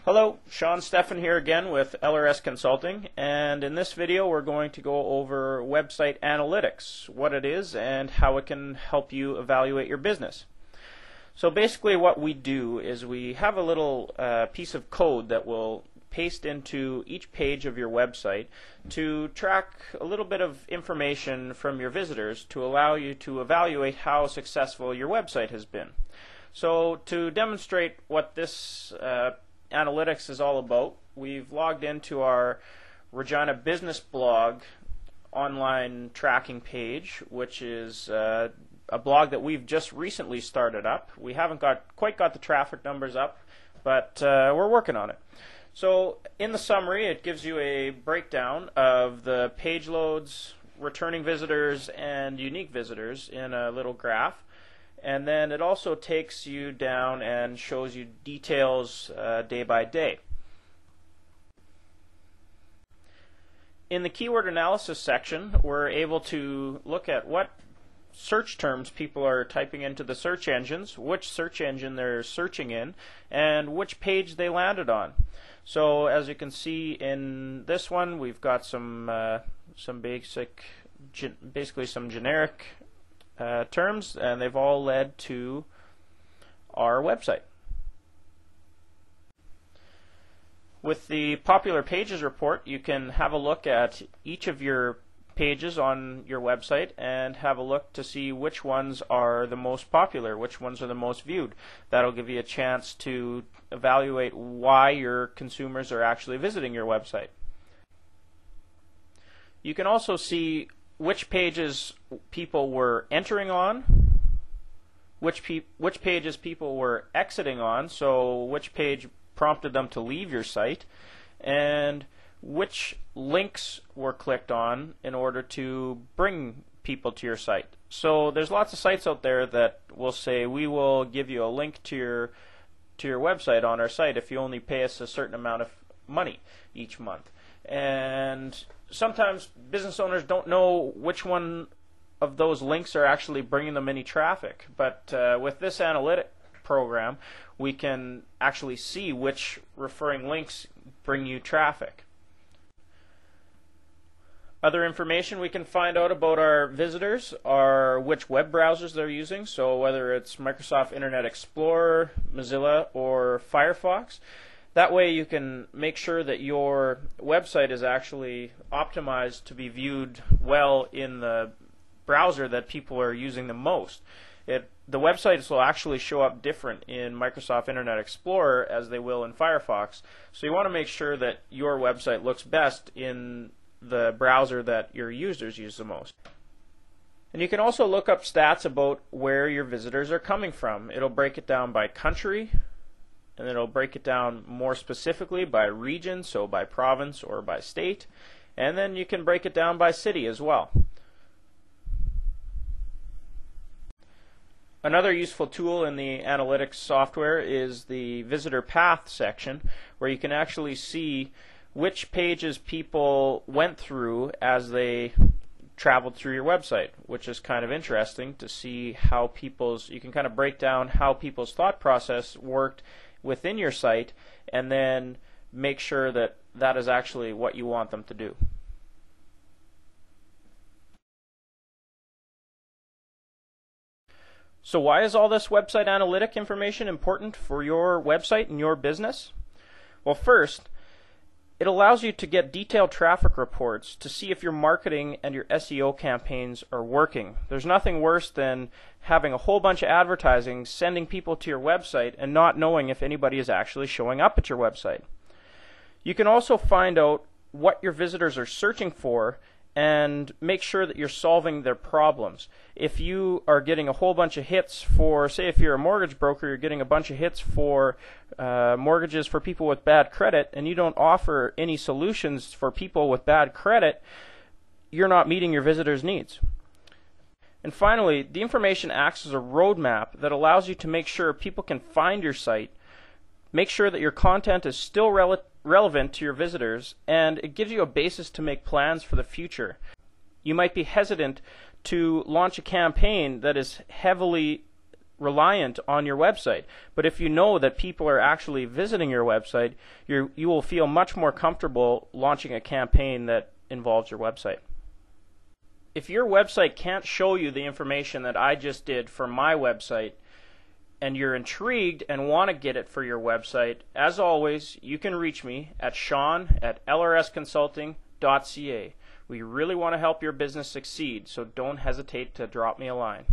Hello, Sean Steffen here again with LRS Consulting, and in this video we're going to go over website analytics, what it is and how it can help you evaluate your business. So basically what we do is we have a little piece of code that will paste into each page of your website to track a little bit of information from your visitors to allow you to evaluate how successful your website has been. So to demonstrate what this analytics is all about, we've logged into our Regina Business Blog online tracking page, which is a blog that we've just recently started up. We haven't quite got the traffic numbers up, but we're working on it. So in the summary, it gives you a breakdown of the page loads, returning visitors, and unique visitors in a little graph. And then it also takes you down and shows you details day by day. In the keyword analysis section, we're able to look at what search terms people are typing into the search engines, which search engine they're searching in, and which page they landed on. So as you can see in this one, we've got some basically some generic terms, and they've all led to our website. With the Popular Pages report, you can have a look at each of your pages on your website and have a look to see which ones are the most popular, which ones are the most viewed. That'll give you a chance to evaluate why your consumers are actually visiting your website. You can also see which pages people were entering on, which pages people were exiting on, so which page prompted them to leave your site, and which links were clicked on in order to bring people to your site. So there's lots of sites out there that will say, we will give you a link to your website on our site if you only pay us a certain amount of money each month. And sometimes business owners don't know which one of those links are actually bringing them any traffic. But with this analytic program, we can actually see which referring links bring you traffic. Other information we can find out about our visitors are which web browsers they're using, so whether it's Microsoft Internet Explorer, Mozilla, or Firefox. That way you can make sure that your website is actually optimized to be viewed well in the browser that people are using the most. The websites will actually show up different in Microsoft Internet Explorer as they will in Firefox. So you want to make sure that your website looks best in the browser that your users use the most. And you can also look up stats about where your visitors are coming from. It'll break it down by country, and it'll break it down more specifically by region, so by province or by state, and then you can break it down by city as well. Another useful tool in the analytics software is the visitor path section, where you can actually see which pages people went through as they traveled through your website, which is kind of interesting to see how you can kind of break down how people's thought process worked within your site, and then make sure that that is actually what you want them to do. So why is all this website analytic information important for your website and your business? Well, first, it allows you to get detailed traffic reports to see if your marketing and your SEO campaigns are working. There's nothing worse than having a whole bunch of advertising sending people to your website and not knowing if anybody is actually showing up at your website. You can also find out what your visitors are searching for and make sure that you're solving their problems. If you are getting a whole bunch of hits for, say if you're a mortgage broker, you're getting a bunch of hits for mortgages for people with bad credit, and you don't offer any solutions for people with bad credit, you're not meeting your visitors' needs. And finally, the information acts as a roadmap that allows you to make sure people can find your site, make sure that your content is still relevant to your visitors, and it gives you a basis to make plans for the future. You might be hesitant to launch a campaign that is heavily reliant on your website. But if you know that people are actually visiting your website, you will feel much more comfortable launching a campaign that involves your website. If your website can't show you the information that I just did for my website, and you're intrigued and want to get it for your website, as always, you can reach me at sean@lrsconsulting.ca. We really want to help your business succeed, so don't hesitate to drop me a line.